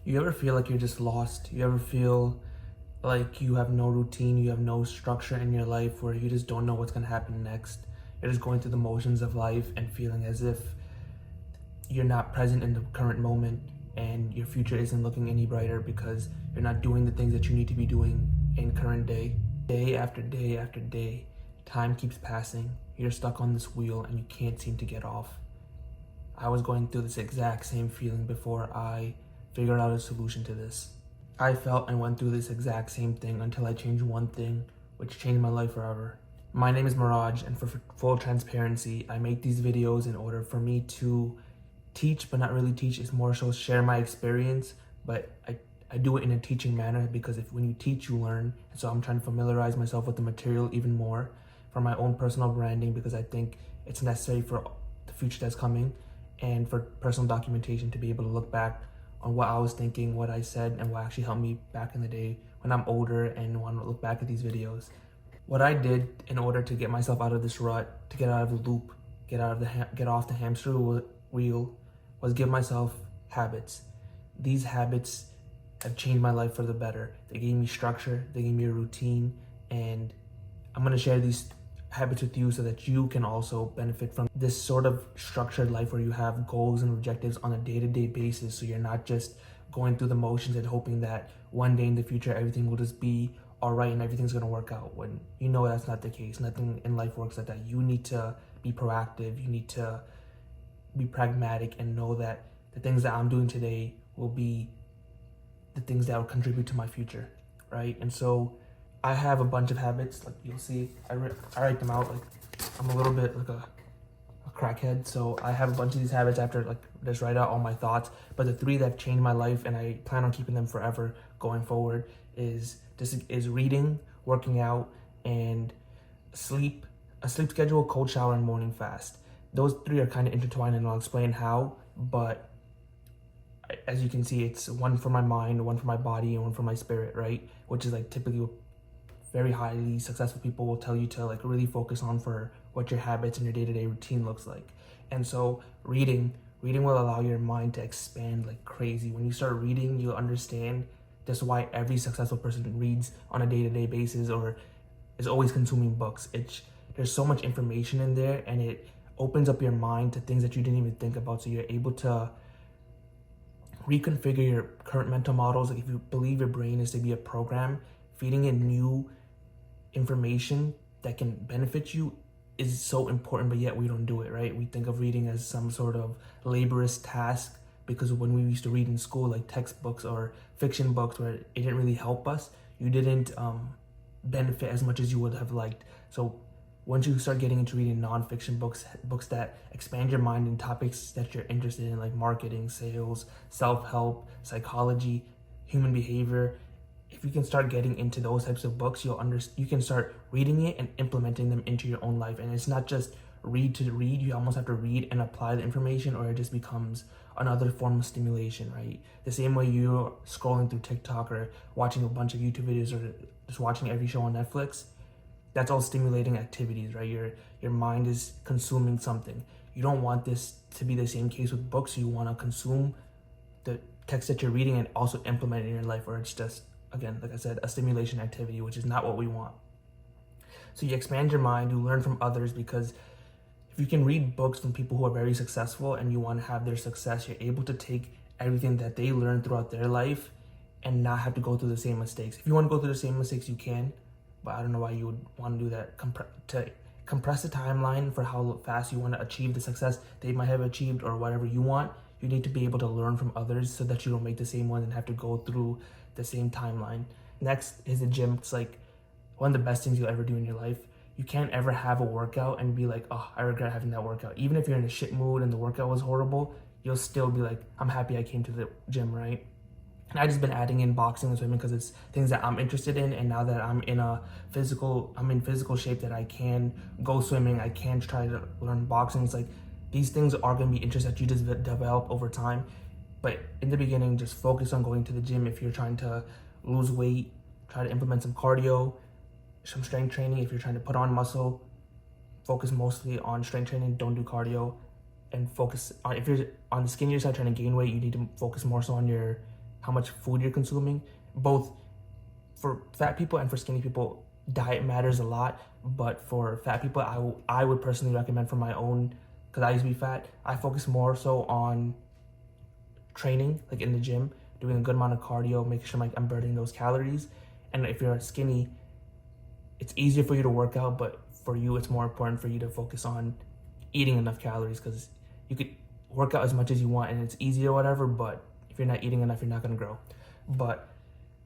You ever feel like you're just lost? You ever feel like you have no routine, you have no structure in your life where you just don't know what's gonna happen next? You're just going through the motions of life and feeling as if you're not present in the current moment and your future isn't looking any brighter because you're not doing the things that you need to be doing in current day. Day after day after day, time keeps passing. You're stuck on this wheel and you can't seem to get off. I was going through this exact same feeling before I figured out a solution to this. I felt and went through this exact same thing until I changed one thing, which changed my life forever. My name is Miraj, and for full transparency, I make these videos in order for me to teach, but not really teach. It's more so share my experience, but I do it in a teaching manner because when you teach, you learn. And so I'm trying to familiarize myself with the material even more for my own personal branding because I think it's necessary for the future that's coming and for personal documentation to be able to look back on what I was thinking, what I said, and what actually helped me back in the day when I'm older and want to look back at these videos. What I did in order to get myself out of this rut, to get out of the loop, get off the hamster wheel, was give myself habits. These habits have changed my life for the better. They gave me structure, they gave me a routine, and I'm gonna share these habits with you so that you can also benefit from this sort of structured life where you have goals and objectives on a day-to-day basis, so you're not just going through the motions and hoping that one day in the future everything will just be all right and everything's going to work out, when you know that's not the case. Nothing in life works like that. You need to be proactive, you need to be pragmatic and know that the things that I'm doing today will be the things that will contribute to my future, right? And so I have a bunch of habits, like you'll see. I write them out. Like I'm a little bit like a crackhead, so I have a bunch of these habits after like just write out all my thoughts. But the three that have changed my life and I plan on keeping them forever going forward is reading, working out, and sleep. A sleep schedule, cold shower, and morning fast. Those three are kind of intertwined, and I'll explain how. But as you can see, it's one for my mind, one for my body, and one for my spirit, right? Which is like typically what very highly successful people will tell you to like really focus on for what your habits and your day-to-day routine looks like. And so reading will allow your mind to expand like crazy. When you start reading, you'll understand that's why every successful person reads on a day-to-day basis or is always consuming books. There's so much information in there, and it opens up your mind to things that you didn't even think about, so you're able to reconfigure your current mental models. Like if you believe your brain is to be a program, feeding it new information that can benefit you is so important, but yet we don't do it, right? We think of reading as some sort of laborious task because when we used to read in school, like textbooks or fiction books where it didn't really help us, you didn't benefit as much as you would have liked. So once you start getting into reading nonfiction books that expand your mind in topics that you're interested in, like marketing, sales, self-help, psychology, human behavior, if you can start getting into those types of books, you can start reading it and implementing them into your own life. And it's not just read to read, you almost have to read and apply the information, or it just becomes another form of stimulation, right? The same way you're scrolling through TikTok or watching a bunch of YouTube videos or just watching every show on Netflix, that's all stimulating activities, right? Your mind is consuming something. You don't want this to be the same case with books. You want to consume the text that you're reading and also implement it in your life, or it's just, again, like I said, a stimulation activity, which is not what we want. So you expand your mind, you learn from others, because if you can read books from people who are very successful and you want to have their success, you're able to take everything that they learned throughout their life and not have to go through the same mistakes. If you want to go through the same mistakes, you can, but I don't know why you would want to do that. To compress the timeline for how fast you want to achieve the success they might have achieved or whatever you want, you need to be able to learn from others so that you don't make the same ones and have to go through the same timeline. Next is the gym. It's like one of the best things you'll ever do in your life. You can't ever have a workout and be like, oh, I regret having that workout. Even if you're in a shit mood and the workout was horrible, you'll still be like, I'm happy I came to the gym, right? And I've just been adding in boxing and swimming because it's things that I'm interested in. And now that I'm in physical shape that I can go swimming, I can try to learn boxing. It's like these things are going to be interests that you just develop over time. But in the beginning, just focus on going to the gym. If you're trying to lose weight, try to implement some cardio, some strength training. If you're trying to put on muscle, focus mostly on strength training, don't do cardio. And focus on, if you're on the skinnier side trying to gain weight, you need to focus more so on how much food you're consuming. Both for fat people and for skinny people, diet matters a lot. But for fat people, I would personally recommend, for my own, because I used to be fat, I focus more so on training, like in the gym, doing a good amount of cardio, making sure like I'm burning those calories. And if you're skinny, it's easier for you to work out, but for you, it's more important for you to focus on eating enough calories, because you could work out as much as you want and it's easy or whatever, but if you're not eating enough, you're not gonna grow. But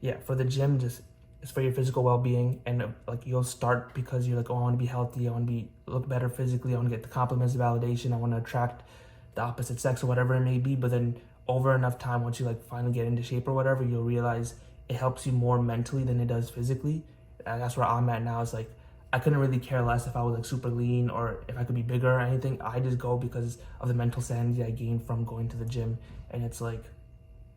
yeah, for the gym, just it's for your physical well-being, and like you'll start because you're like, oh, I want to be healthy, I want to be look better physically, I want to get the compliments, validation, I want to attract the opposite sex or whatever it may be. But then over enough time, once you like finally get into shape or whatever, you'll realize it helps you more mentally than it does physically. And that's where I'm at now. It's like I couldn't really care less if I was like super lean or if I could be bigger or anything. I just go because of the mental sanity I gained from going to the gym. And it's like,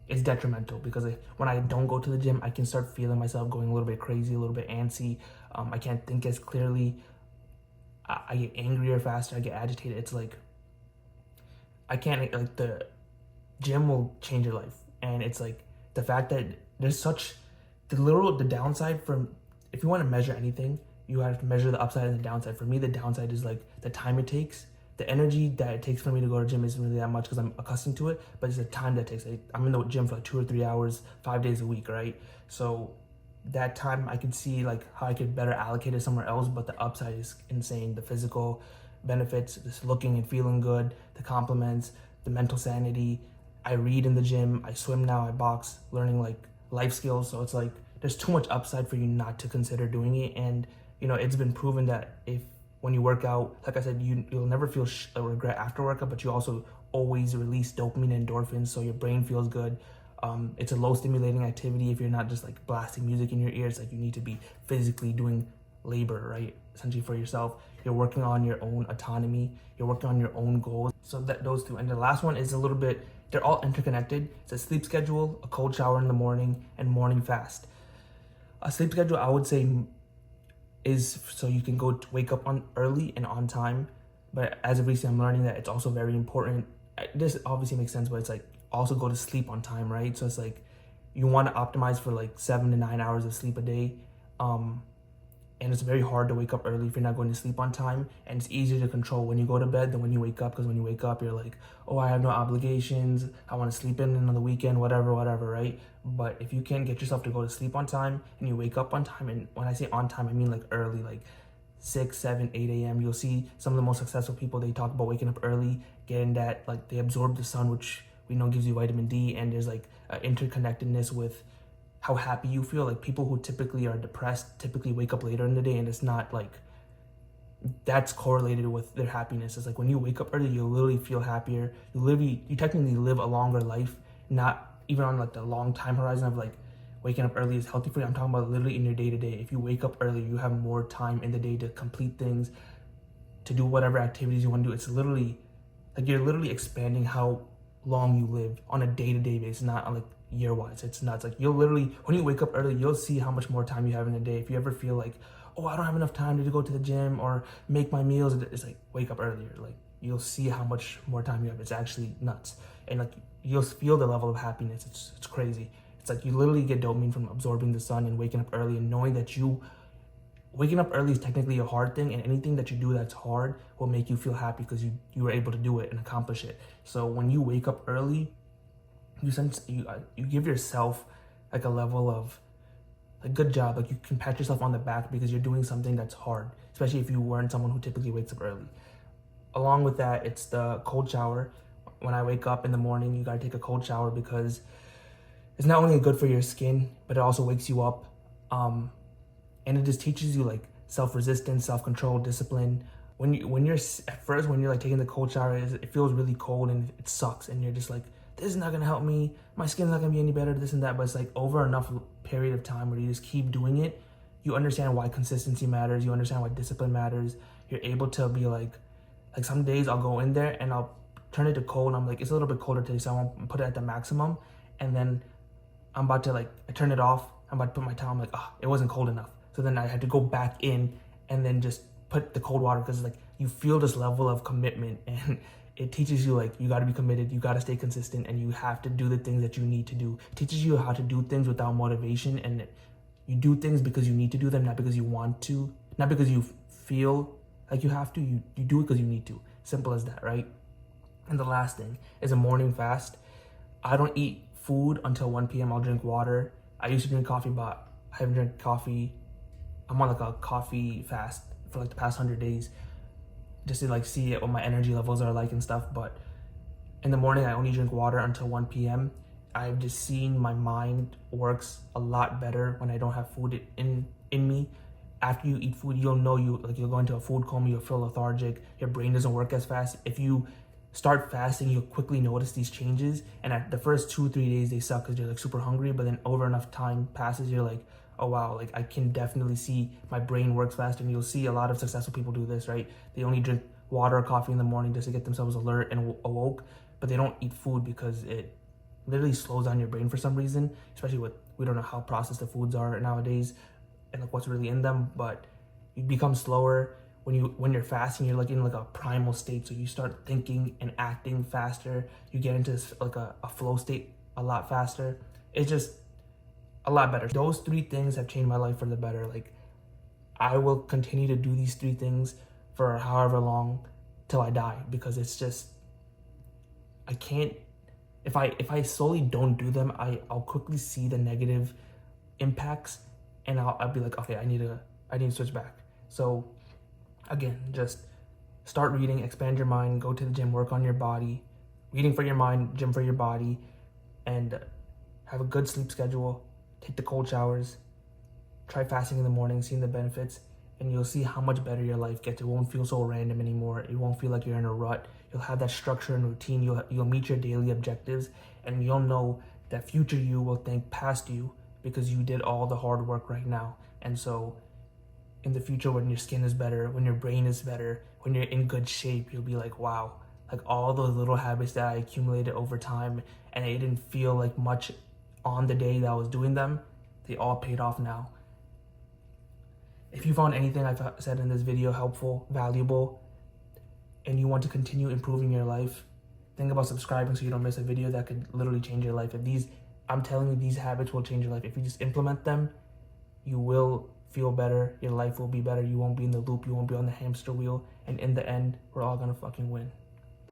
it's detrimental because when I don't go to the gym, I can start feeling myself going a little bit crazy, a little bit antsy. I can't think as clearly. I get angrier faster. I get agitated. It's like, I can't, like, the gym will change your life. And it's like the fact that there's such, the downside from, if you want to measure anything, you have to measure the upside and the downside. For me, the downside is like the time it takes. The energy that it takes for me to go to the gym isn't really that much because I'm accustomed to it, but it's the time that it takes. I'm in the gym for like 2 or 3 hours, 5 days a week, right? So that time I could see like how I could better allocate it somewhere else, but the upside is insane. The physical benefits, just looking and feeling good, the compliments, the mental sanity. I read in the gym, I swim now, I box, learning like life skills. So it's like there's too much upside for you not to consider doing it. And you know, it's been proven that when you work out, like I said, you'll never feel a regret after workout, but you also always release dopamine and endorphins, so your brain feels good. It's a low stimulating activity if you're not just like blasting music in your ears. Like you need to be physically doing labor, right? Essentially for yourself. You're working on your own autonomy. You're working on your own goals. So that those two. And the last one is a little bit, they're all interconnected. It's a sleep schedule, a cold shower in the morning, and morning fast. A sleep schedule, I would say, is so you can wake up on early and on time. But as of recently, I'm learning that it's also very important. This obviously makes sense, but it's like also go to sleep on time, right? So it's like you want to optimize for like 7 to 9 hours of sleep a day. And it's very hard to wake up early if you're not going to sleep on time. And it's easier to control when you go to bed than when you wake up, because when you wake up, you're like, oh, I have no obligations. I want to sleep in on the weekend, whatever, right? But if you can get yourself to go to sleep on time and you wake up on time, and when I say on time, I mean like early, like 6, 7, 8 a.m. You'll see some of the most successful people, they talk about waking up early, getting that, like they absorb the sun, which we know gives you vitamin D. And there's like interconnectedness with how happy you feel. Like people who typically are depressed typically wake up later in the day, and it's not like that's correlated with their happiness. It's like when you wake up early, you literally feel happier. You technically live a longer life, not even on like the long time horizon of like waking up early is healthy for you. I'm talking about literally in your day-to-day. If you wake up early, you have more time in the day to complete things, to do whatever activities you want to do. It's literally like you're literally expanding how long you live on a day-to-day basis, not on like year-wise. It's nuts. Like you'll literally, when you wake up early, you'll see how much more time you have in a day. If you ever feel like, oh, I don't have enough time to go to the gym or make my meals, it's like wake up earlier. Like you'll see how much more time you have. It's actually nuts. And like you'll feel the level of happiness. It's crazy. It's like you literally get dopamine from absorbing the sun and waking up early, and knowing that waking up early is technically a hard thing, and anything that you do that's hard will make you feel happy because you were able to do it and accomplish it. So when you wake up early, you give yourself like a level of like good job. Like you can pat yourself on the back because you're doing something that's hard, especially if you weren't someone who typically wakes up early. Along with that, it's the cold shower. When I wake up in the morning, you gotta take a cold shower because it's not only good for your skin, but it also wakes you up. And it just teaches you like self-resistance, self-control, discipline. When you're like taking the cold shower, it feels really cold and it sucks, and you're just like, this is not gonna help me, my skin's not gonna be any better, this and that. But it's like over enough period of time where you just keep doing it, you understand why consistency matters, you understand why discipline matters. You're able to be like some days I'll go in there and I'll turn it to cold, and I'm like, it's a little bit colder today, so I won't put it at the maximum. And then I'm about to I turn it off, I'm about to put my towel, I'm like, it wasn't cold enough. So then I had to go back in and then just put the cold water, because like you feel this level of commitment, and It teaches you like you got to be committed, you got to stay consistent, and you have to do the things that you need to do. It teaches you how to do things without motivation, and you do things because you need to do them, not because you want to, not because you feel like you have to. You do it because you need to. Simple as that, right? And the last thing is a morning fast. I don't eat food until 1 p.m. I'll drink water. I used to drink coffee, but I haven't drank coffee. I'm on like a coffee fast for like the past 100 days just to like see what my energy levels are like and stuff. But in the morning, I only drink water until 1 p.m. I've just seen my mind works a lot better when I don't have food in me. After you eat food, you'll know you'll go into a food coma, you'll feel lethargic, your brain doesn't work as fast. If you start fasting, you'll quickly notice these changes. And at the first 2-3 days, they suck because you're like super hungry. But then over enough time passes, you're like, oh wow, like I can definitely see my brain works faster. And you'll see a lot of successful people do this, right? They only drink water or coffee in the morning just to get themselves alert and awoke, but they don't eat food because it literally slows down your brain for some reason, especially with, we don't know how processed the foods are nowadays and like what's really in them, but you become slower when you're fasting. You're like in like a primal state, so you start thinking and acting faster. You get into like a flow state a lot faster. It's just a lot better. Those 3 things have changed my life for the better. Like I will continue to do these 3 things for however long till I die, because it's just, I can't, if I solely don't do them, I'll quickly see the negative impacts, and I'll be like, okay, I need to switch back. So again, just start reading, expand your mind, go to the gym, work on your body. Reading for your mind, gym for your body, and have a good sleep schedule. Take the cold showers. Try fasting in the morning, seeing the benefits, and you'll see how much better your life gets. It won't feel so random anymore. It won't feel like you're in a rut. You'll have that structure and routine. You'll meet your daily objectives, and you'll know that future you will thank past you because you did all the hard work right now. And so in the future, when your skin is better, when your brain is better, when you're in good shape, you'll be like, wow, like all those little habits that I accumulated over time and it didn't feel like much on the day that I was doing them, they all paid off now. If you found anything I've said in this video helpful, valuable, and you want to continue improving your life, think about subscribing so you don't miss a video that could literally change your life. I'm telling you, these habits will change your life. If you just implement them, you will feel better, your life will be better, you won't be in the loop, you won't be on the hamster wheel, and in the end, we're all gonna fucking win.